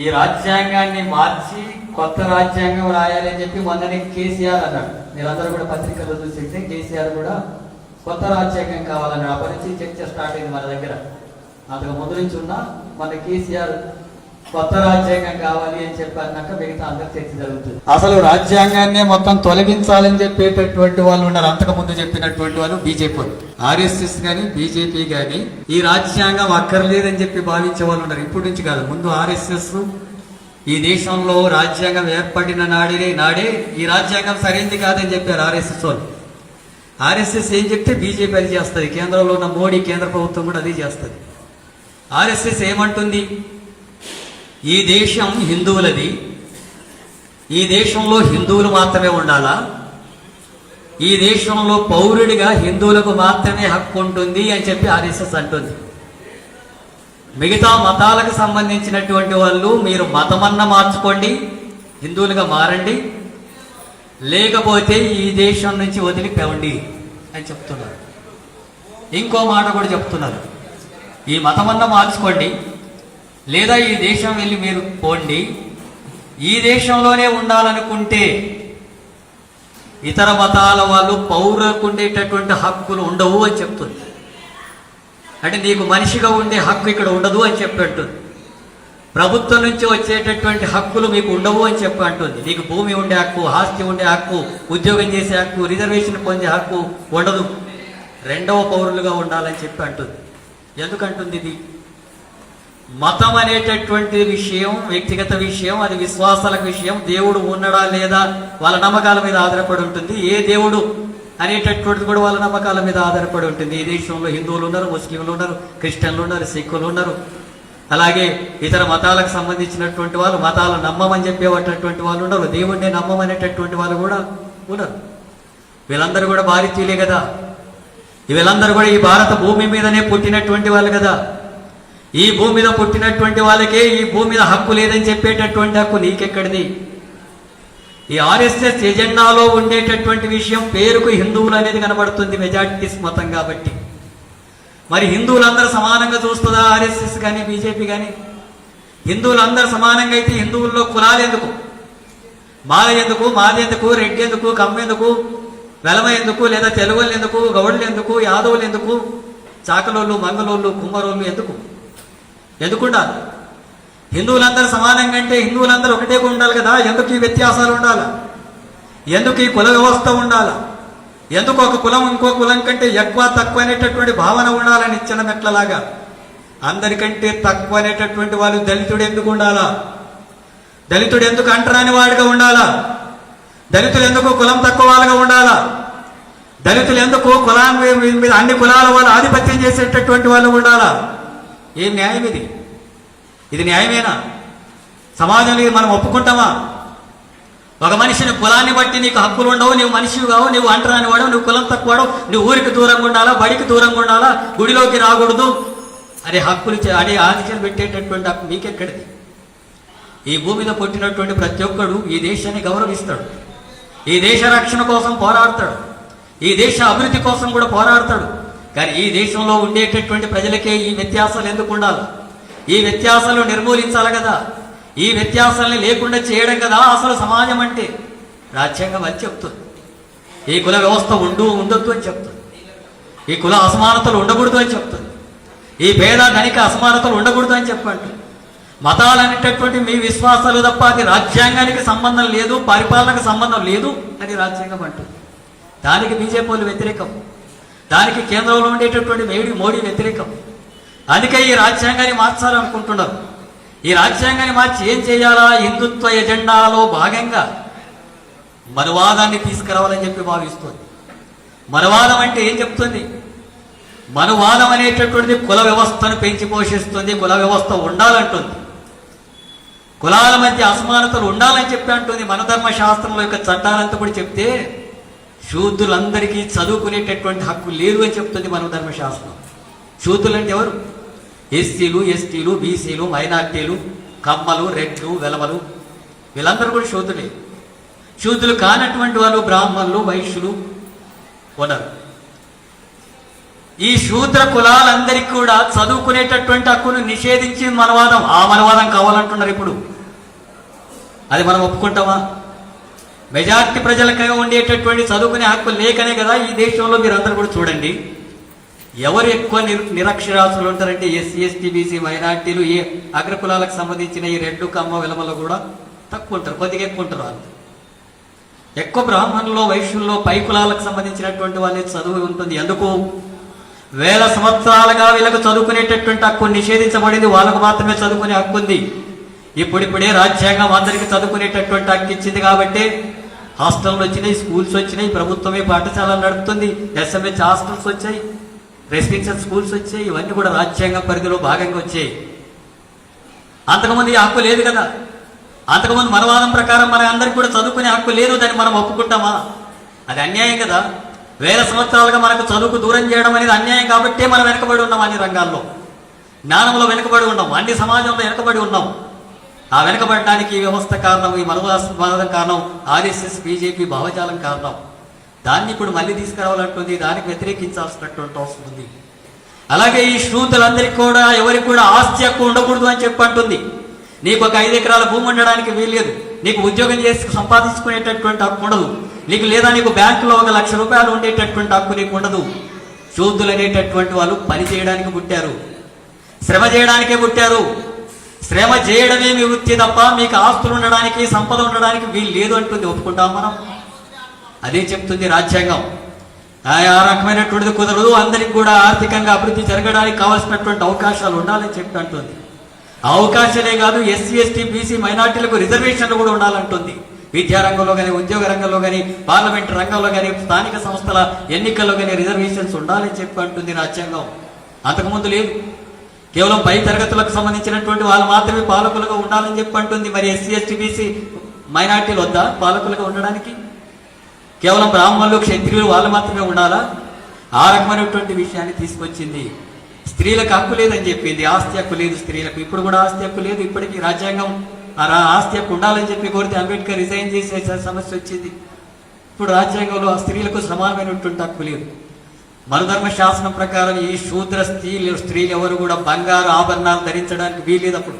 ఈ రాజ్యాంగాన్ని మార్చి కొత్త రాజ్యాంగం రాయాలి అని చెప్పి మొన్ననే కేసీఆర్ అన్నాడు. మీరందరూ కూడా పత్రికల్లో చూసింటే కేసీఆర్ కూడా కొత్త రాజ్యాంగం కావాలన్నాడు. అప్పటి నుంచి చర్చ స్టార్ట్ అయింది మన దగ్గర. అంతకు ముందు నుంచి ఉన్న మన కేసీఆర్ కొత్త రాజ్యాంగం కావాలి అని చెప్పాక మిగతా అందరూ చర్చ జరుగుతుంది. అసలు రాజ్యాంగాన్ని మొత్తం తొలగించాలని చెప్పేటటువంటి వాళ్ళు ఉన్నారు. అంతకు ముందు చెప్పినటువంటి వాళ్ళు బీజేపీ, ఆర్ఎస్ఎస్ గాని బీజేపీ గాని ఈ రాజ్యాంగం అక్కర్లేదని చెప్పి భావించే వాళ్ళు ఉన్నారు. ఇప్పటి నుంచి కాదు, ముందు ఆర్ఎస్ఎస్ ఈ దేశంలో రాజ్యాంగం ఏర్పడిన నాడే ఈ రాజ్యాంగం సరైనది కాదని చెప్పారు ఆర్ఎస్ఎస్ వాళ్ళు. ఆర్ఎస్ఎస్ ఏం చెప్తే బీజేపీ అది చేస్తుంది. కేంద్రంలో ఉన్న మోడీ కేంద్ర ప్రభుత్వం కూడా అది చేస్తుంది. ఆర్ఎస్ఎస్ ఏమంటుంది, ఈ దేశం హిందువులది, ఈ దేశంలో హిందువులు మాత్రమే ఉండాలా, ఈ దేశంలో పౌరుడిగా హిందువులకు మాత్రమే హక్కు ఉంటుంది అని చెప్పి ఆర్ఎస్ఎస్ అంటుంది. మిగతా మతాలకు సంబంధించినటువంటి వాళ్ళు మీరు మతమన్నా మార్చుకోండి, హిందువులుగా మారండి, లేకపోతే ఈ దేశం నుంచి వదిలిపోండి అని చెప్తున్నారు. ఇంకో మాట కూడా చెప్తున్నారు, ఈ మతమన్నా మార్చుకోండి, లేదా ఈ దేశం వెళ్ళి మీరు పోండి, ఈ దేశంలోనే ఉండాలనుకుంటే ఇతర మతాల వాళ్ళు పౌరులకు ఉండేటటువంటి హక్కులు ఉండవు అని చెప్తుంది. అంటే నీకు మనిషిగా ఉండే హక్కు ఇక్కడ ఉండదు అని చెప్పంటుంది. ప్రభుత్వం నుంచి వచ్చేటటువంటి హక్కులు మీకు ఉండవు అని చెప్పి అంటుంది. నీకు భూమి ఉండే హక్కు, ఆస్తి ఉండే హక్కు, ఉద్యోగం చేసే హక్కు, రిజర్వేషన్ పొందే హక్కు ఉండదు, రెండవ పౌరులుగా ఉండాలని చెప్పి అంటుంది. ఎందుకంటుంది ఇది? మతం అనేటటువంటి విషయం వ్యక్తిగత విషయం, అది విశ్వాసాలకు విషయం. దేవుడు ఉన్నాడా లేదా వాళ్ళ నమ్మకాల మీద ఆధారపడి ఉంటుంది. ఏ దేవుడు అనేటటువంటిది కూడా వాళ్ళ నమ్మకాల మీద ఆధారపడి ఉంటుంది. ఈ దేశంలో హిందువులు ఉన్నారు, ముస్లింలు ఉన్నారు, క్రిస్టియన్లు ఉన్నారు, సిక్కులు ఉన్నారు, అలాగే ఇతర మతాలకు సంబంధించినటువంటి వాళ్ళు, మతాలు నమ్మమని చెప్పేటటువంటి వాళ్ళు ఉన్నారు, దేవుడిని నమ్మమనేటటువంటి వాళ్ళు కూడా ఉన్నారు. వీళ్ళందరూ కూడా భారతీయులే కదా, వీళ్ళందరూ కూడా ఈ భారత భూమి మీదనే పుట్టినటువంటి వాళ్ళు కదా. ఈ భూమి మీద పుట్టినటువంటి వాళ్ళకే ఈ భూమి మీద హక్కు లేదని చెప్పేటటువంటి హక్కు నీకెక్కడిది? ఈ ఆర్ఎస్ఎస్ ఎజెండాలో ఉండేటటువంటి విషయం పేరుకు హిందువులు అనేది కనబడుతుంది, మెజారిటీస్ మతం కాబట్టి. మరి హిందువులందరూ సమానంగా చూస్తుందా ఆర్ఎస్ఎస్ కానీ బీజేపీ కానీ? హిందువులందరూ సమానంగా అయితే హిందువుల్లో కులాలు ఎందుకు? మాల ఎందుకు, మాదెందుకు, రెడ్డి ఎందుకు, కమ్మెందుకు, వెలమ ఎందుకు, లేదా తెలుగులు ఎందుకు, గౌడులు ఎందుకు, యాదవులు ఎందుకు, చాకలోళ్ళు, మంగళోళ్ళు, కుమ్మరోళ్ళు ఎందుకుండాలి? హిందువులందరూ సమానంగా అంటే హిందువులందరూ ఒకటే ఉండాలి కదా. ఎందుకు ఈ వ్యత్యాసాలు ఉండాలా? ఎందుకు ఈ కుల వ్యవస్థ ఉండాలా? ఎందుకు ఒక కులం ఇంకో కులం కంటే ఎక్కువ తక్కువ అనేటటువంటి భావన ఉండాలని ఇచ్చిన మెట్లలాగా అందరికంటే తక్కువ అనేటటువంటి వాళ్ళు దళితుడు ఎందుకు ఉండాలా? దళితుడు ఎందుకు అంటరాని వాడిగా ఉండాలా? దళితులు ఎందుకు కులం తక్కువ వాళ్ళగా ఉండాలా? దళితులు ఎందుకు కులాన్ని మీద అన్ని కులాల వాళ్ళు ఆధిపత్యం చేసేటటువంటి వాళ్ళు ఉండాలా? ఏం న్యాయం ఇది? ఇది న్యాయమేనా? సమాజంలో ఇది మనం ఒప్పుకుంటామా? ఒక మనిషిని కులాన్ని బట్టి నీకు హక్కులు ఉండవు, నువ్వు మనిషివి కావు, నువ్వు అంటరాని వాడు, నువ్వు కులం తక్కువడు, నువ్వు ఊరికి దూరంగా ఉండాలా, బడికి దూరంగా ఉండాలా, గుడిలోకి రాకూడదు అనే హక్కులు అనే ఆధిక్యం పెట్టేటటువంటి హక్కు మీకెక్కడిది? ఈ భూమిలో పుట్టినటువంటి ప్రతి ఒక్కడు ఈ దేశాన్ని గౌరవిస్తాడు, ఈ దేశ రక్షణ కోసం పోరాడతాడు, ఈ దేశ అభివృద్ధి కోసం కూడా పోరాడతాడు. కానీ ఈ దేశంలో ఉండేటటువంటి ప్రజలకే ఈ వ్యత్యాసాలు ఎందుకు ఉండాలి? ఈ వ్యత్యాసాలు నిర్మూలించాలి కదా. ఈ వ్యత్యాసాలని లేకుండా చేయడం కదా అసలు సమాజం అంటే. రాజ్యాంగం అని చెప్తుంది, ఈ కుల వ్యవస్థ ఉండొద్దు అని చెప్తుంది, ఈ కుల అసమానతలు ఉండకూడదు అని చెప్తుంది, ఈ పేద ధనిక అసమానతలు ఉండకూడదు అని చెప్పండి. మతాలు అనేటటువంటి మీ విశ్వాసాలు తప్ప అది రాజ్యాంగానికి సంబంధం లేదు, పరిపాలనకు సంబంధం లేదు అని రాజ్యాంగం అంటుంది. దానికి బీజేపీ వాళ్ళు వ్యతిరేకం, దానికి కేంద్రంలో ఉండేటటువంటి మోడీ వ్యతిరేకం. అందుకే ఈ రాజ్యాంగాన్ని మార్చాలనుకుంటున్నారు. ఈ రాజ్యాంగాన్ని మార్చి ఏం చేయాలా? హిందుత్వ ఎజెండాలో భాగంగా మనువాదాన్ని తీసుకురావాలని చెప్పి భావిస్తుంది. మనువాదం అంటే ఏం చెప్తుంది? మనువాదం అనేటటువంటిది కుల వ్యవస్థను పెంచి పోషిస్తుంది, కుల వ్యవస్థ ఉండాలంటుంది, కులాల మధ్య అసమానతలు ఉండాలని చెప్పి అంటుంది. మనధర్మ శాస్త్రంలో యొక్క చట్టాలంతా కూడా చెప్తే శూద్రులందరికీ చదువుకునేటటువంటి హక్కు లేదు అని చెప్తుంది మనధర్మ శాస్త్రం. శూద్రులు అంటే ఎవరు? ఎస్సీలు, ఎస్టీలు, బీసీలు, మైనార్టీలు, కమ్మలు, రెడ్లు, వెలమలు, వీళ్ళందరూ కూడా శూద్రులే. శూద్రులు కానటువంటి వాళ్ళు బ్రాహ్మణులు, వైశ్యులు ఉన్నారు. ఈ శూద్ర కులాలందరికీ కూడా చదువుకునేటటువంటి హక్కును నిషేధించి మనవాదం, ఆ మనవాదం కావాలంటున్నారు ఇప్పుడు. అది మనం ఒప్పుకుంటామా? మెజార్టీ ప్రజలకై ఉండేటటువంటి చదువుకునే హక్కు లేకనే కదా ఈ దేశంలో మీరందరూ కూడా చూడండి ఎవరు ఎక్కువ నిరక్షరాస్యులు ఉంటారంటే ఎస్సీ ఎస్టీ బీసీ మైనార్టీలు, ఏ అగ్రకులాలకు సంబంధించిన ఈ రెడ్డు కమ్మ విలమలో కూడా తక్కువ ఉంటారు, కొద్దిగా ఎక్కువ ఉంటారు. వాళ్ళు ఎక్కువ బ్రాహ్మణుల్లో వైశ్యుల్లో పై కులాలకు సంబంధించినటువంటి వాళ్ళకి చదువు ఉంటుంది. ఎందుకు? వేల సంవత్సరాలుగా వీళ్ళకు చదువుకునేటటువంటి హక్కు నిషేధించబడింది, వాళ్ళకు మాత్రమే చదువుకునే హక్కు ఉంది. ఇప్పుడిప్పుడే రాజ్యాంగం అందరికీ చదువుకునేటటువంటి హక్కు ఇచ్చింది కాబట్టి హాస్టళ్ళు వచ్చినాయి, స్కూల్స్ వచ్చినాయి, ప్రభుత్వమే పాఠశాలలు నడుపుతుంది, ఎస్ఎంహెచ్ హాస్టల్స్ వచ్చాయి, రెసిడెన్షియల్ స్కూల్స్ వచ్చాయి. ఇవన్నీ కూడా రాజ్యాంగ పరిధిలో భాగంగా వచ్చాయి. అంతకుముందు ఈ హక్కు లేదు కదా. అంతకుముందు మనవాదం ప్రకారం మన అందరికి కూడా చదువుకునే హక్కు లేదు, దాన్ని మనం ఒప్పుకుంటామా? అది అన్యాయం కదా. వేల సంవత్సరాలుగా మనకు చదువుకు దూరం చేయడం అనేది అన్యాయం కాబట్టే మనం వెనకబడి ఉన్నాం. అన్ని రంగాల్లో జ్ఞానంలో వెనుకబడి ఉన్నాం, అన్ని సమాజంలో వెనుకబడి ఉన్నాం. ఆ వెనుకబడడానికి ఈ వ్యవస్థ కారణం, ఈ మనవాదం కారణం, ఆర్ఎస్ఎస్ బీజేపీ భావజాలం కారణం. దాన్ని ఇప్పుడు మళ్ళీ తీసుకురావాలంటుంది, దానికి వ్యతిరేకించాల్సినటువంటి అవసరం ఉంది. అలాగే ఈ శూద్రులందరికీ కూడా ఎవరికి కూడా ఆస్తి హక్కు ఉండకూడదు అని చెప్పి అంటుంది. నీకు ఒక 5 ఎకరాల భూమి ఉండడానికి వీల్లేదు, నీకు ఉద్యోగం చేసి సంపాదించుకునేటటువంటి హక్కు ఉండదు నీకు, లేదా నీకు బ్యాంకులో 1 లక్ష రూపాయలు ఉండేటటువంటి హక్కు నీకు ఉండదు. శూద్రులు అనేటటువంటి వాళ్ళు పని చేయడానికి పుట్టారు, శ్రమ చేయడానికే పుట్టారు. శ్రమ చేయడమే మీ వృత్తి తప్ప మీకు ఆస్తులు ఉండడానికి, సంపద ఉండడానికి వీలు లేదు అంటుంది. ఒప్పుకుంటాం మనం? అదే చెప్తుంది రాజ్యాంగం. ఆ రకమైనటువంటిది కుదరదు, అందరికి కూడా ఆర్థికంగా అభివృద్ధి జరగడానికి కావాల్సినటువంటి అవకాశాలు ఉండాలని చెప్పి అంటుంది. ఆ అవకాశాలే కాదు, ఎస్సీ ఎస్టీ బీసీ మైనార్టీలకు రిజర్వేషన్లు కూడా ఉండాలంటుంది. విద్యారంగంలో కానీ, ఉద్యోగ రంగంలో కానీ, పార్లమెంట్ రంగంలో కానీ, స్థానిక సంస్థల ఎన్నికల్లో కానీ రిజర్వేషన్స్ ఉండాలని చెప్పి అంటుంది రాజ్యాంగం. అంతకుముందు లేదు, కేవలం పై తరగతులకు సంబంధించినటువంటి వాళ్ళు మాత్రమే పాలకులుగా ఉండాలని చెప్పి అంటుంది. మరి ఎస్సీ ఎస్టీ బీసీ మైనార్టీలు వద్దా పాలకులుగా ఉండడానికి? కేవలం బ్రాహ్మణులు క్షత్రియులు వాళ్ళు మాత్రమే ఉండాలా? ఆ రకమైనటువంటి విషయాన్ని తీసుకొచ్చింది. స్త్రీలకు హక్కు లేదని చెప్పింది, ఆస్తి హక్కు లేదు స్త్రీలకు. ఇప్పుడు కూడా ఆస్తి హక్కు లేదు. ఇప్పటికీ రాజ్యాంగం ఆస్తి హక్కు ఉండాలని చెప్పి కోరితే అంబేద్కర్ రిజైన్ చేసే సమస్య వచ్చింది. ఇప్పుడు రాజ్యాంగంలో ఆ స్త్రీలకు సమానమైనటువంటి హక్కు లేదు. మనుధర్మ శాసనం ప్రకారం ఈ శూద్ర స్త్రీలు ఎవరు కూడా బంగారు ఆభరణాలు ధరించడానికి వీలేదు. అప్పుడు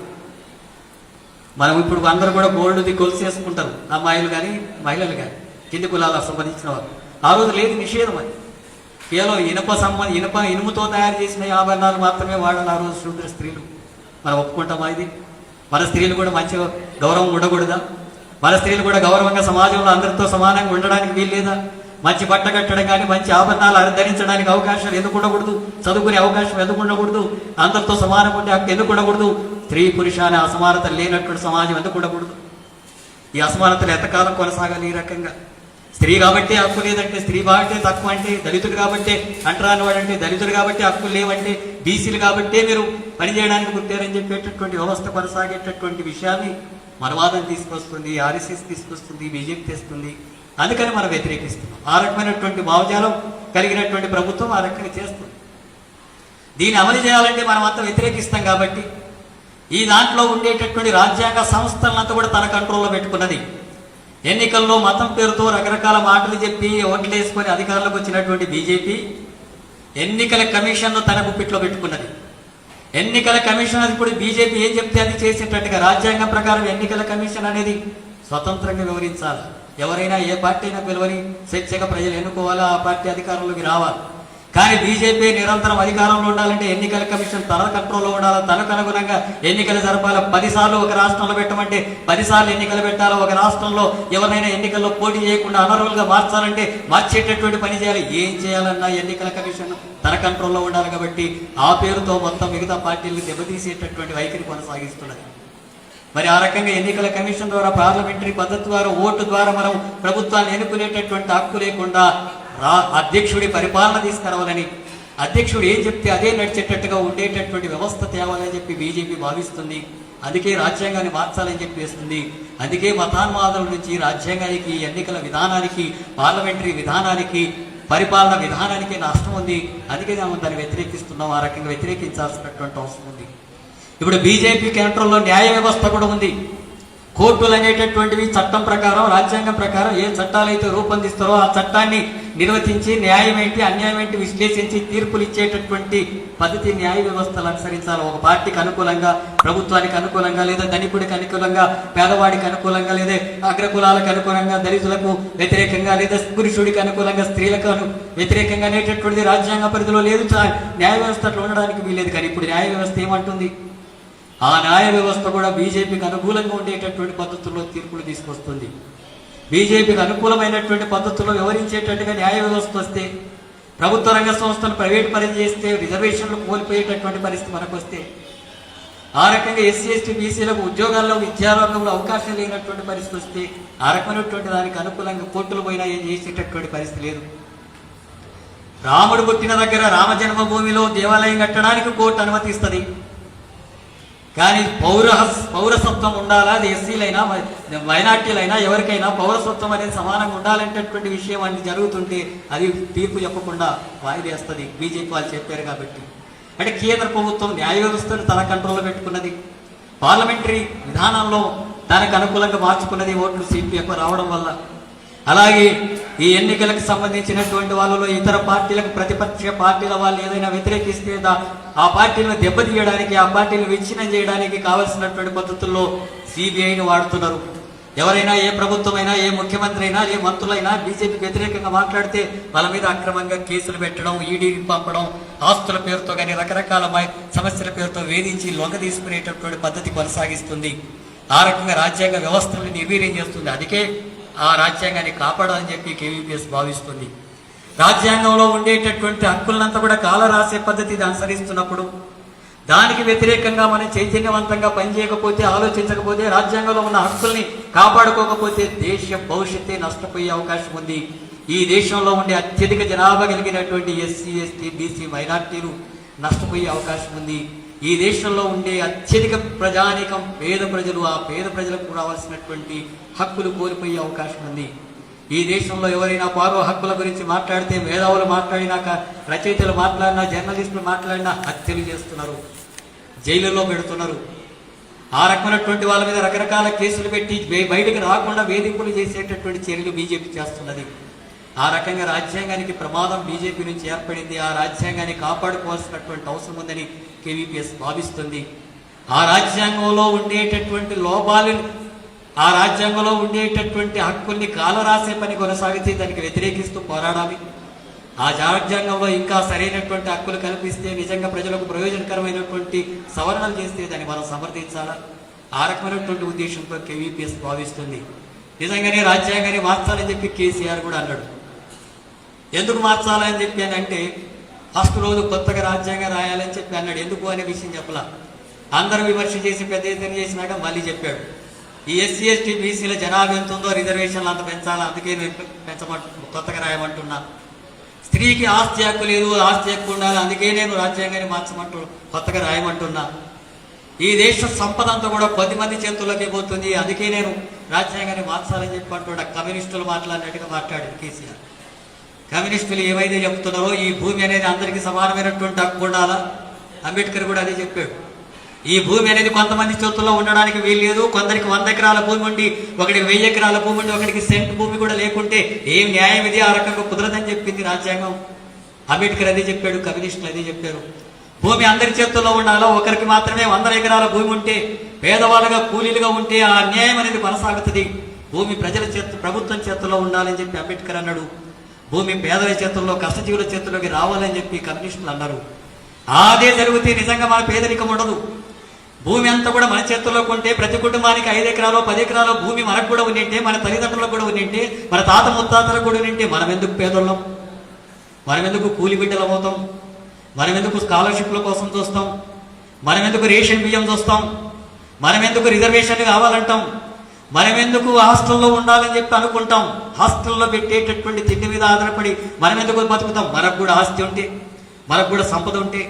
మనం ఇప్పుడు అందరూ కూడా గోల్డ్ది గొలుసు వేసుకుంటారు, అమ్మాయిలు కానీ మహిళలు కానీ, కింది కులాలకు సంబంధించిన వారు. ఆ రోజు లేదు, నిషేధం. అది కేవలం ఇనుముతో తయారు చేసిన ఆభరణాలు మాత్రమే వాడాలి ఆ రోజు శూద్ర స్త్రీలు. మనం ఒప్పుకుంటామా ఇది? మన స్త్రీలు కూడా మంచి గౌరవం ఉండకూడదా? మన స్త్రీలు కూడా గౌరవంగా సమాజంలో అందరితో సమానంగా ఉండడానికి వీల్లేదా? మంచి బట్ట కట్టడం కానీ, మంచి ఆభరణాలు ధరించడానికి అవకాశాలు ఎందుకు ఉండకూడదు? చదువుకునే అవకాశం ఎందుకు ఉండకూడదు? అందరితో సమానంగా ఉండే హక్కు ఎందుకు ఉండకూడదు? స్త్రీ పురుష అనే అసమానత లేనటువంటి సమాజం ఎందుకు ఉండకూడదు? ఈ అసమానతలు ఎంతకాలం కొనసాగాలి ఈ రకంగా? స్త్రీ కాబట్టి హక్కు లేదంటే, స్త్రీ కాబట్టి తక్కువ అంటే, దళితుడు కాబట్టి అంటరాని వాడంటే, దళితుడు కాబట్టి హక్కులు లేవంటే, బీసీలు కాబట్టే మీరు పనిచేయడానికి పుట్టారని చెప్పేటటువంటి వ్యవస్థ కొనసాగేటటువంటి విషయాన్ని మనవాదం తీసుకొస్తుంది, ఆర్ఎస్ఎస్ తీసుకొస్తుంది, బీజేపీ తెస్తుంది. అందుకని మనం వ్యతిరేకిస్తున్నాం. ఆ రకమైనటువంటి భావజాలం కలిగినటువంటి ప్రభుత్వం ఆ రకంగా చేస్తుంది. దీన్ని అమలు చేయాలంటే మనం అంతా వ్యతిరేకిస్తాం. కాబట్టి ఈ దాంట్లో ఉండేటటువంటి రాజ్యాంగ సంస్థలంతా కూడా తన కంట్రోల్లో పెట్టుకున్నది. ఎన్నికల్లో మతం పేరుతో రకరకాల మాటలు చెప్పి ఓట్లు వేసుకొని అధికారంలోకి వచ్చినటువంటి బీజేపీ ఎన్నికల కమిషన్ను తన గుప్పిట్లో పెట్టుకున్నది. ఎన్నికల కమిషన్ ఇప్పుడు బీజేపీ ఏం చెప్తే అది చేసేటట్టుగా రాజ్యాంగం ప్రకారం ఎన్నికల కమిషన్ అనేది స్వతంత్రంగా వివరించాలి. ఎవరైనా ఏ పార్టీ అయినా పిలువని స్వేచ్ఛగా ప్రజలు ఎన్నుకోవాలా, ఆ పార్టీ అధికారంలోకి రావాలి. కానీ బీజేపీ నిరంతరం అధికారంలో ఉండాలంటే ఎన్నికల కమిషన్ తన కంట్రోల్లో ఉండాలి, తనకు అనుగుణంగా ఎన్నికలు జరపాలి. 10 సార్లు ఒక రాష్ట్రంలో పెట్టమంటే 10 సార్లు ఎన్నికలు పెట్టాలి. ఒక రాష్ట్రంలో ఎవరైనా ఎన్నికల్లో పోటీ చేయకుండా అనర్హులుగా మార్చాలంటే మార్చేటటువంటి పని చేయాలి. ఏం చేయాలన్నా ఎన్నికల కమిషన్ తన కంట్రోల్లో ఉండాలి. కాబట్టి ఆ పేరుతో మొత్తం మిగతా పార్టీలను దెబ్బతీసేటటువంటి వైఖరి కొనసాగిస్తున్నది. మరి ఆ రకంగా ఎన్నికల కమిషన్ ద్వారా, పార్లమెంటరీ పద్ధతి ద్వారా, ఓటు ద్వారా మనం ప్రభుత్వాన్ని ఎన్నుకునేటటువంటి హక్కు లేకుండా అధ్యక్షుడి పరిపాలన తీసుకురావాలని, అధ్యక్షుడు ఏం చెప్తే అదే నడిచేటట్టుగా ఉండేటటువంటి వ్యవస్థ తేవాలని చెప్పి బీజేపీ భావిస్తుంది. అందుకే రాజ్యాంగాన్ని మార్చాలని చెప్పేస్తుంది. అందుకే మతాన్వాదుల నుంచి రాజ్యాంగానికి, ఎన్నికల విధానానికి, పార్లమెంటరీ విధానానికి, పరిపాలన విధానానికి నష్టం ఉంది. అందుకే మనం దాన్ని వ్యతిరేకిస్తున్నాం. ఆ రకంగా వ్యతిరేకించాల్సినటువంటి అవసరం ఉంది. ఇప్పుడు బీజేపీ కంట్రోల్లో న్యాయ వ్యవస్థ కూడా ఉంది. కోర్టులు అనేటటువంటివి చట్టం ప్రకారం, రాజ్యాంగం ప్రకారం ఏ చట్టాలు అయితే రూపొందిస్తారో ఆ చట్టాన్ని నిర్వచించి న్యాయం ఏంటి అన్యాయం ఏంటి విశ్లేషించి తీర్పులు ఇచ్చేటటువంటి పద్ధతి న్యాయ వ్యవస్థలు అనుసరించాలి. ఒక పార్టీకి అనుకూలంగా, ప్రభుత్వానికి అనుకూలంగా, లేదా ధనికుడికి అనుకూలంగా, పేదవాడికి అనుకూలంగా, లేదా అగ్రకులాలకు అనుకూలంగా, దళితులకు వ్యతిరేకంగా, లేదా పురుషుడికి అనుకూలంగా, స్త్రీలకు వ్యతిరేకంగా అనేటటువంటిది రాజ్యాంగ పరిధిలో లేదు. న్యాయ వ్యవస్థ అట్లా ఉండడానికి వీలేదు. కానీ ఇప్పుడు న్యాయ వ్యవస్థ ఏమంటుంది? ఆ న్యాయ వ్యవస్థ కూడా బీజేపీకి అనుకూలంగా ఉండేటటువంటి పద్ధతుల్లో తీర్పులు తీసుకొస్తుంది. బీజేపీకి అనుకూలమైనటువంటి పద్ధతుల్లో వివరించేటట్టుగా న్యాయ వ్యవస్థ వస్తే, ప్రభుత్వ రంగ సంస్థను ప్రైవేట్ పరం చేస్తే, రిజర్వేషన్లు కోల్పోయేటటువంటి పరిస్థితి మనకు వస్తే, ఆ రకంగా ఎస్సీ ఎస్టీ బీసీలకు ఉద్యోగాల్లో విద్యారంగంలో అవకాశం లేనటువంటి పరిస్థితి వస్తే, ఆ రకమైనటువంటి దానికి అనుకూలంగా కోర్టులు పోయినా ఏం చేసేటటువంటి పరిస్థితి లేదు. రాముడు పుట్టిన దగ్గర రామ జన్మభూమిలో దేవాలయం కట్టడానికి కోర్టు అనుమతిస్తుంది. కానీ పౌరసత్వం ఉండాలా, అది ఎస్సీలైనా మైనార్టీలైనా ఎవరికైనా పౌరసత్వం అనేది సమానంగా ఉండాలనేటటువంటి విషయం అనేది జరుగుతుంటే అది తీర్పు చెప్పకుండా వాయిదేస్తుంది. బీజేపీ వాళ్ళు చెప్పారు కాబట్టి. అంటే కేంద్ర ప్రభుత్వం న్యాయ వ్యవస్థను తన కంట్రోల్లో పెట్టుకున్నది, పార్లమెంటరీ విధానంలో దానికి అనుకూలంగా మార్చుకున్నది ఓట్లు సీట్లు ఎక్కువ రావడం వల్ల. అలాగే ఈ ఎన్నికలకు సంబంధించినటువంటి వాళ్ళలో ఇతర పార్టీలకు, ప్రతిపక్ష పార్టీల వాళ్ళు ఏదైనా వ్యతిరేకిస్తే ఆ పార్టీలను దెబ్బతీయడానికి, ఆ పార్టీలను విచ్ఛిన్నం చేయడానికి కావలసినటువంటి పద్ధతుల్లో సిబిఐని వాడుతున్నారు. ఎవరైనా, ఏ ప్రభుత్వమైనా, ఏ ముఖ్యమంత్రి అయినా, ఏ మంత్రులైనా బీజేపీకి వ్యతిరేకంగా మాట్లాడితే వాళ్ళ మీద అక్రమంగా కేసులు పెట్టడం, ఈడీని పంపడం, ఆస్తుల పేరుతో కానీ రకరకాల సమస్యల పేరుతో వేధించి లొంగ తీసుకునేటటువంటి పద్ధతి కొనసాగిస్తుంది. ఆ రకంగా రాజ్యాంగ వ్యవస్థలను నిర్వీర్యం చేస్తుంది. అందుకే ఆ రాజ్యాంగాన్ని కాపాడాలని చెప్పి కేవీపీఎస్ భావిస్తుంది. రాజ్యాంగంలో ఉండేటటువంటి హక్కులంతా కూడా కాల రాసే పద్ధతి అనుసరిస్తున్నప్పుడు, దానికి వ్యతిరేకంగా మనం చైతన్యవంతంగా పనిచేయకపోతే, ఆలోచించకపోతే, రాజ్యాంగంలో ఉన్న హక్కుల్ని కాపాడుకోకపోతే దేశ భవిష్యత్తే నష్టపోయే అవకాశం ఉంది. ఈ దేశంలో ఉండే అత్యధిక జనాభా కలిగినటువంటి ఎస్సీ ఎస్టీ బీసీ మైనార్టీలు నష్టపోయే అవకాశం ఉంది. ఈ దేశంలో ఉండే అత్యధిక ప్రజానీకం పేద ప్రజలు, ఆ పేద ప్రజలకు రావాల్సినటువంటి హక్కులు కోల్పోయే అవకాశం ఉంది. ఈ దేశంలో ఎవరైనా పౌర హక్కుల గురించి మాట్లాడితే, మేధావులు మాట్లాడినాక, రచయితలు మాట్లాడినా, జర్నలిస్టులు మాట్లాడినా హత్యలు చేస్తున్నారు, జైలులో పెడుతున్నారు. ఆ రకమైనటువంటి వాళ్ళ మీద రకరకాల కేసులు పెట్టి బయటకు రాకుండా వేధింపులు చేసేటటువంటి చర్యలు బీజేపీ చేస్తున్నది. ఆ రకంగా రాజ్యాంగానికి ప్రమాదం బీజేపీ నుంచి ఏర్పడింది. ఆ రాజ్యాంగాన్ని కాపాడుకోవాల్సినటువంటి అవసరం ఉందని కేవీపీఎస్ భావిస్తుంది. ఆ రాజ్యాంగంలో ఉండేటటువంటి లోపాలను, ఆ రాజ్యాంగంలో ఉండేటటువంటి హక్కుల్ని కాలరాసే పని కొనసాగితే దానికి వ్యతిరేకిస్తూ పోరాడాలి. ఆ రాజ్యాంగంలో ఇంకా సరైనటువంటి హక్కులు కల్పిస్తే, నిజంగా ప్రజలకు ప్రయోజనకరమైనటువంటి సవరణలు చేస్తే దాన్ని మనం సమర్థించాలా. ఆ రకమైనటువంటి ఉద్దేశంతో కేవీపీఎస్ భావిస్తుంది. నిజంగానే రాజ్యాంగాన్ని మార్చాలని చెప్పి కేసీఆర్ కూడా అన్నాడు. ఎందుకు మార్చాలని చెప్పి అని అంటే, ఫస్ట్ రోజు కొత్తగా రాజ్యాంగం రాయాలని చెప్పి అన్నాడు. ఎందుకు అనే విషయం చెప్పలా. అందరూ విమర్శ చేసి పెద్ద ఎత్తున చేసినాక మళ్ళీ చెప్పాడు, ఈ ఎస్సీ ఎస్టీ బీసీల జనాభా ఎంత ఉందో రిజర్వేషన్లు అంత పెంచాలా, అందుకే కొత్తగా రాయమంటున్నా. స్త్రీకి ఆస్తి హక్కు లేదు, ఆస్తి హక్కు ఉండాలి, అందుకే నేను రాజ్యాంగాన్ని మార్చమంటూ కొత్తగా రాయమంటున్నా. ఈ దేశ సంపద అంతా కూడా 10 మంది చేతుల్లోకి పోతుంది, అందుకే నేను రాజ్యాంగాన్ని మార్చాలని చెప్పి అంటున్నా. కమ్యూనిస్టులు మాట్లాడినట్టుగా మాట్లాడారు కేసీఆర్. కమ్యూనిస్టులు ఏవైతే చెప్తున్నారో, ఈ భూమి అనేది అందరికీ సమానమైనటువంటి హక్కు ఉండాలా. అంబేద్కర్ కూడా అదే చెప్పాడు. ఈ భూమి అనేది కొంతమంది చేతుల్లో ఉండడానికి వీల్లేదు. కొందరికి 100 ఎకరాల భూమి ఉండి, ఒకటికి 1000 ఎకరాల భూమి ఉండి, ఒకటికి సెంట్ భూమి కూడా లేకుంటే ఏం న్యాయం ఇది? ఆ రకంగా కుదరదని చెప్పింది రాజ్యాంగం. అంబేద్కర్ అదే చెప్పాడు, కమ్యూనిస్టులు అదే చెప్పారు. భూమి అందరి చేతుల్లో ఉండాలా. ఒకరికి మాత్రమే 100 ఎకరాల భూమి ఉంటే, పేదవాళ్ళగా కూలీలుగా ఉంటే ఆ అన్యాయం అనేది కొనసాగుతుంది. భూమి ప్రజల ప్రభుత్వం చేతుల్లో ఉండాలని చెప్పి అంబేద్కర్ అన్నాడు. భూమి పేదల చేతుల్లో, కష్టజీవుల చేతుల్లోకి రావాలని చెప్పి కమ్యూనిస్టులు అన్నారు. అదే జరిగితే నిజంగా మన పేదరికం ఉండదు. భూమి అంతా కూడా మన చేతుల్లో ఉంటే, ప్రతి కుటుంబానికి 5 ఎకరాలు 10 ఎకరాలు భూమి మనకు కూడా ఉండింటే, మన తల్లిదండ్రులకు కూడా ఉండింటే, మన తాత ముత్తాతలకు కూడా ఉండింటే, మనం ఎందుకు పేదోళ్ళం? మనం ఎందుకు కూలి బిడ్డలు అవుతాం? మనం ఎందుకు స్కాలర్షిప్ల కోసం చూస్తాం? మనం ఎందుకు రేషన్ బియ్యం చూస్తాం? మనం ఎందుకు రిజర్వేషన్లు కావాలంటాం? మనం ఎందుకు హాస్టల్లో ఉండాలని చెప్పి అనుకుంటాం? హాస్టల్లో పెట్టేటటువంటి తిండి మీద ఆధారపడి మనం ఎందుకు బతుకుతాం? మనకు కూడా ఆస్తి ఉంటే, మనకు కూడా సంపద ఉంటే,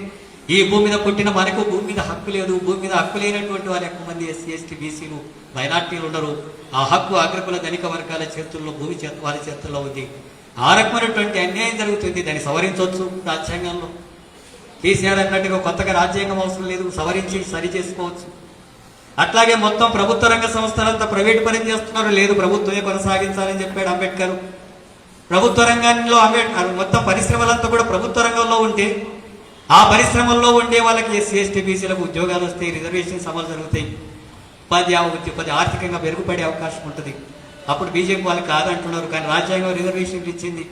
ఈ భూమి మీద పుట్టిన మనకు భూమి మీద హక్కు లేదు. భూమి మీద హక్కు లేనటువంటి వాళ్ళు ఎక్కువ మంది ఎస్సీ ఎస్టీ బీసీలు మైనార్టీలు ఉండరు. ఆ హక్కు అగ్రకుల ధనిక వర్గాల చేతుల్లో, భూమి వారి చేతుల్లో ఉంది. ఆ రకమైనటువంటి అన్యాయం జరుగుతుంది. దాన్ని సవరించవచ్చు రాజ్యాంగంలో. కేసీఆర్ అన్నట్టుగా కొత్తగా రాజ్యాంగం అవసరం లేదు, సవరించి సరి చేసుకోవచ్చు. అట్లాగే మొత్తం ప్రభుత్వ రంగ సంస్థలంతా ప్రైవేట్ పని చేస్తున్నారు, లేదు ప్రభుత్వమే కొనసాగించాలని చెప్పాడు అంబేద్కర్. ప్రభుత్వ రంగంలో మొత్తం పరిశ్రమలంతా కూడా ప్రభుత్వ రంగంలో ఉంటే ఆ పరిశ్రమల్లో ఉండే వాళ్ళకి ఎస్సీ ఎస్టీ బీసీలకు ఉద్యోగాలు వస్తాయి, రిజర్వేషన్స్ అమలు జరుగుతాయి, ఉపాధి ఆర్థికంగా మెరుగుపడే అవకాశం ఉంటుంది. అప్పుడు బీజేపీ వాళ్ళు కాదంటున్నారు, కానీ రాజ్యాంగం రిజర్వేషన్లు ఇచ్చింది.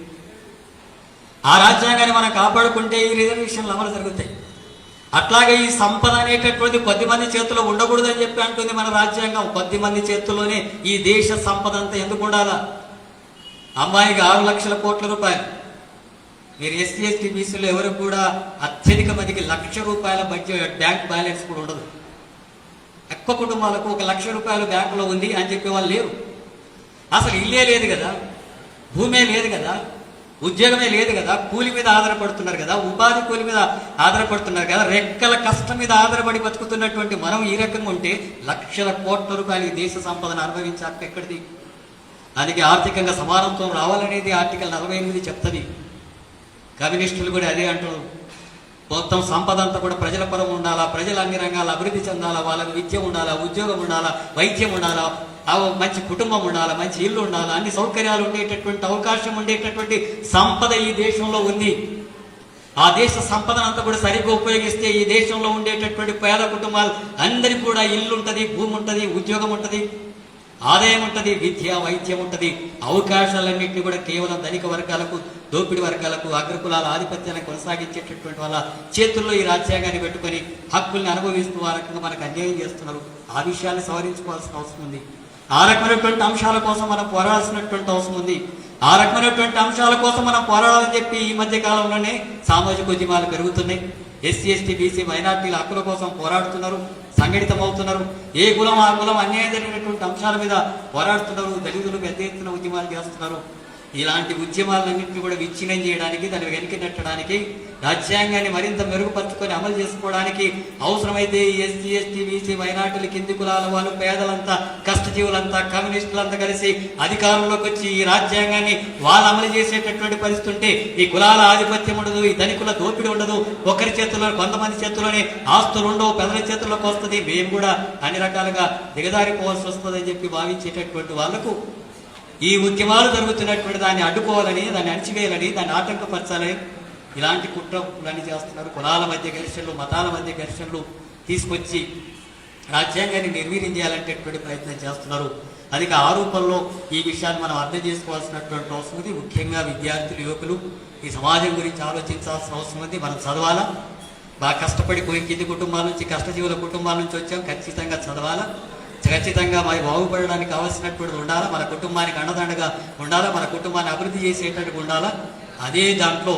ఆ రాజ్యాంగాన్ని మనం కాపాడుకుంటే ఈ రిజర్వేషన్లు అమలు జరుగుతాయి. అట్లాగే ఈ సంపద అనేటటువంటి కొద్ది మంది చేతుల్లో ఉండకూడదని చెప్పి అంటుంది మన రాజ్యాంగం. కొద్ది మంది చేతుల్లోనే ఈ దేశ సంపద అంతా ఎందుకు ఉండాలా? అంబానీకి 6 లక్షల కోట్ల రూపాయలు. మీరు ఎస్సీ ఎస్టీ బీసీలో ఎవరు కూడా అత్యధిక మందికి ₹1,00,000 బడ్జెట్ బ్యాంక్ బ్యాలెన్స్ కూడా ఉండదు. ఎక్కువ కుటుంబాలకు ₹1,00,000 బ్యాంకులో ఉంది అని చెప్పే వాళ్ళు లేరు. అసలు ఇల్లే లేదు కదా, భూమే లేదు కదా, ఉద్యోగమే లేదు కదా, కూలి మీద ఆధారపడుతున్నారు కదా, ఉపాధి కూలి మీద ఆధారపడుతున్నారు కదా, రెక్కల కష్టం మీద ఆధారపడి బతుకుతున్నటువంటి మనం ఈ రకంగా ఉంటే ₹1,00,000 కోట్ల ఈ దేశ సంపదను అనుభవించాక ఎక్కడిది? అందుకే ఆర్థికంగా సమానత్వం రావాలనేది ఆర్టికల్ 48 చెప్తుంది. కమ్యూనిస్టులు కూడా అదే అంటున్నారు. మొత్తం సంపద అంతా కూడా ప్రజల పరం ఉండాలా, ప్రజలు అన్ని రంగాల అభివృద్ధి చెందాలా, వాళ్ళకి విద్య ఉండాలా, ఉద్యోగం ఉండాలా, వైద్యం ఉండాలా, మంచి కుటుంబం ఉండాలా, మంచి ఇల్లు ఉండాలా, అన్ని సౌకర్యాలు ఉండేటటువంటి అవకాశం ఉండేటటువంటి సంపద ఈ దేశంలో ఉంది. ఆ దేశ సంపదను అంతా కూడా సరిగ్గా ఉపయోగిస్తే ఈ దేశంలో ఉండేటటువంటి పేద కుటుంబాలు అందరికీ కూడా ఇల్లు ఉంటుంది, భూమి ఉంటుంది, ఉద్యోగం ఉంటుంది, ఆదాయం ఉంటుంది, విద్య వైద్యం ఉంటుంది. అవకాశాలన్నింటినీ కూడా కేవలం ధనిక వర్గాలకు, దోపిడి వర్గాలకు, అగ్రకులాల ఆధిపత్యాన్ని కొనసాగించేటటువంటి వాళ్ళ చేతుల్లో ఈ రాజ్యాంగాన్ని పెట్టుకొని హక్కుల్ని అనుభవిస్తూ ఆ రకంగా మనకు అన్యాయం చేస్తున్నారు. ఆ విషయాన్ని సవరించుకోవాల్సిన అవసరం ఉంది. ఆ రకమైనటువంటి అంశాల కోసం మనం పోరాడాల్సినటువంటి అవసరం ఉంది. ఆ రకమైనటువంటి అంశాల కోసం మనం పోరాడాలని చెప్పి ఈ మధ్య కాలంలోనే సామాజిక ఉద్యమాలు పెరుగుతున్నాయి. ఎస్సీ ఎస్టీ బీసీ మైనార్టీల హక్కుల కోసం పోరాడుతున్నారు, సంఘటితమవుతున్నారు. ఏ కులం ఆ కులం అన్యాయం జరిగినటువంటి అంశాల మీద పోరాడుతున్నారు. దళితులు పెద్ద ఎత్తున ఉద్యమాలు చేస్తున్నారు. ఇలాంటి ఉద్యమాలన్నింటినీ కూడా విచ్ఛిన్నం చేయడానికి, దాన్ని వెనక్కి నెట్టడానికి, రాజ్యాంగాన్ని మరింత మెరుగుపరుచుకొని అమలు చేసుకోవడానికి అవసరమైతే ఎస్సీ ఎస్టీ బీసీ మైనార్టీలు, కింది కులాల వాళ్ళు, పేదలంతా, కష్టజీవులంతా, కమ్యూనిస్టులంతా కలిసి అధికారంలోకి వచ్చి ఈ రాజ్యాంగాన్ని వాళ్ళు అమలు చేసేటటువంటి పరిస్థితి ఉంటే ఈ కులాల ఆధిపత్యం ఉండదు, ఈ ధనికుల దోపిడి ఉండదు, ఒకరి చేతుల్లో కొంతమంది చేతుల్లోనే ఆస్తులు ఉండవు, పెదల చేతుల్లోకి వస్తుంది, మేము కూడా అన్ని రకాలుగా దిగజారిపోవాల్సి వస్తుందని చెప్పి భావించేటటువంటి వాళ్లకు ఈ ఉద్యమాలు జరుగుతున్నటువంటి దాన్ని అడ్డుకోవాలని, దాన్ని అణచివేయాలని, దాన్ని ఆటంకపరచాలని ఇలాంటి కుట్రలన్నీ చేస్తున్నారు. కులాల మధ్య ఘర్షణలు, మతాల మధ్య ఘర్షణలు తీసుకొచ్చి రాజ్యాంగాన్ని నిర్వీర్యం చేయాలంటేటువంటి ప్రయత్నం చేస్తున్నారు. అది ఆ రూపంలో ఈ విషయాన్ని మనం అర్థం చేసుకోవాల్సినటువంటి అవసరం ఉంది. ముఖ్యంగా విద్యార్థులు, యువకులు ఈ సమాజం గురించి ఆలోచించాల్సిన అవసరం ఉంది. మనం చదవాలా, బాగా కష్టపడిపోయి కింది కుటుంబాల నుంచి, కష్టజీవుల కుటుంబాల నుంచి వచ్చాం, ఖచ్చితంగా చదవాలా, ఖచ్చితంగా మరి బాగుపడడానికి కావాల్సినటువంటి ఉండాలా, మన కుటుంబానికి అండదండగా ఉండాలా, మన కుటుంబాన్ని అభివృద్ధి చేసేటట్టుగా ఉండాలా. అదే దాంట్లో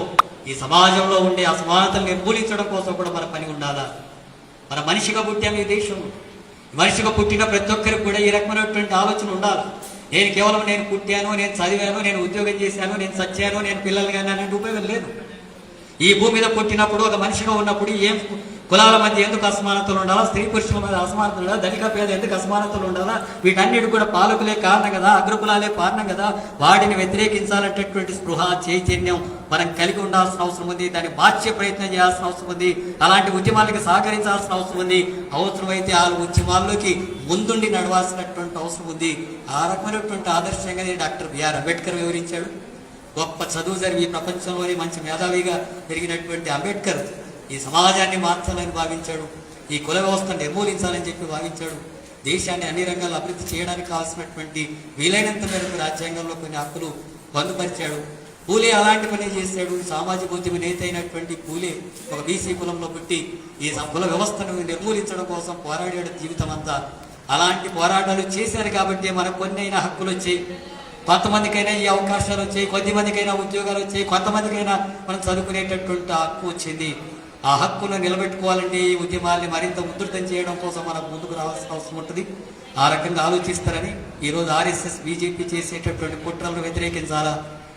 ఈ సమాజంలో ఉండే అసమానతలు నిర్మూలించడం కోసం కూడా మన పని ఉండాలా. మన మనిషిగా పుట్టాము ఈ దేశంలో. మనిషిగా పుట్టిన ప్రతి ఒక్కరికి కూడా ఈ రకమైనటువంటి ఆలోచన ఉండాలి. నేను కేవలం నేను పుట్టాను, నేను చదివాను, నేను ఉద్యోగం చేశాను, నేను చచ్చాను, నేను పిల్లలు కానీ అనే ఉపయోగం లేదు. ఈ భూమి మీద పుట్టినప్పుడు, ఒక మనిషిగా ఉన్నప్పుడు ఏం కులాల మధ్య ఎందుకు అసమానతలు ఉండాలా, స్త్రీ పురుషుల మధ్య అసమానతలు ఉండాలా, ధనిక పేద ఎందుకు అసమానతలు ఉండాలా, వీటన్నిటి కూడా పాలకులే కారణం కదా, అగ్రకులాలే కారణం కదా. వాటిని వ్యతిరేకించాలంటేటువంటి స్పృహ, చైతన్యం మనం కలిగి ఉండాల్సిన అవసరం ఉంది. దాన్ని మార్చే ప్రయత్నం చేయాల్సిన అవసరం ఉంది. అలాంటి ఉద్యమాలకి సహకరించాల్సిన అవసరం ఉంది. అవసరమైతే ఆ ఉద్యమాల్లోకి ముందుండి నడవాల్సినటువంటి అవసరం ఉంది. ఆ రకమైనటువంటి ఆదర్శంగా డాక్టర్ బిఆర్ అంబేద్కర్ వివరించాడు. గొప్ప చదువు జరిగి ప్రపంచంలోని మంచి మేధావిగా పెరిగినటువంటి అంబేద్కర్ ఈ సమాజాన్ని మార్చాలని భావించాడు. ఈ కుల వ్యవస్థను నిర్మూలించాలని చెప్పి భావించాడు. దేశాన్ని అన్ని రంగాల్లో అభివృద్ధి చేయడానికి కావాల్సినటువంటి వీలైనంత మేరకు రాజ్యాంగంలో కొన్ని హక్కులు పొందుపరిచాడు. పూలే అలాంటి పని చేశాడు. సామాజిక ఉద్యమ నేత అయినటువంటి పూలే ఒక బీసీ కులంలో పుట్టి ఈ కుల వ్యవస్థను నిర్మూలించడం కోసం పోరాడాడు జీవితం అంతా. అలాంటి పోరాటాలు చేశారు కాబట్టి మనకు కొన్ని అయినా హక్కులు వచ్చాయి. కొంతమందికైనా ఈ అవకాశాలు వచ్చాయి, కొద్దిమందికైనా ఉద్యోగాలు వచ్చాయి, కొంతమందికైనా మనం చదువుకునేటటువంటి హక్కు వచ్చింది. ఆ హక్కును నిలబెట్టుకోవాలంటే ఈ ఉద్యమాల్ని మరింత ఉధృతం చేయడం కోసం మనం ముందుకు రావాల్సిన అవసరం ఉంటుంది. ఆ రకంగా ఆలోచిస్తారని ఈరోజు ఆర్ఎస్ఎస్, బీజేపీ చేసేటటువంటి కుట్రలను వ్యతిరేకించాలా,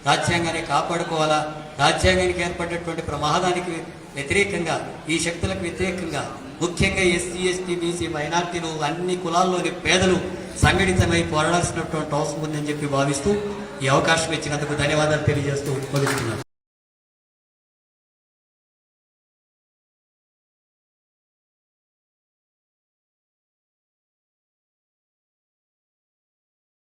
రాజ్యాంగాన్ని కాపాడుకోవాలా, రాజ్యాంగానికి ఏర్పడేటువంటి ప్రమాదానికి వ్యతిరేకంగా, ఈ శక్తులకు వ్యతిరేకంగా ముఖ్యంగా ఎస్సీ ఎస్టీ బీసీ మైనార్టీలు, అన్ని కులాల్లోని పేదలు సంఘటితమై పోరాడాల్సినటువంటి అవసరం ఉందని చెప్పి భావిస్తూ ఈ అవకాశం ఇచ్చినందుకు ధన్యవాదాలు తెలియజేస్తూ ముగిస్తున్నాను.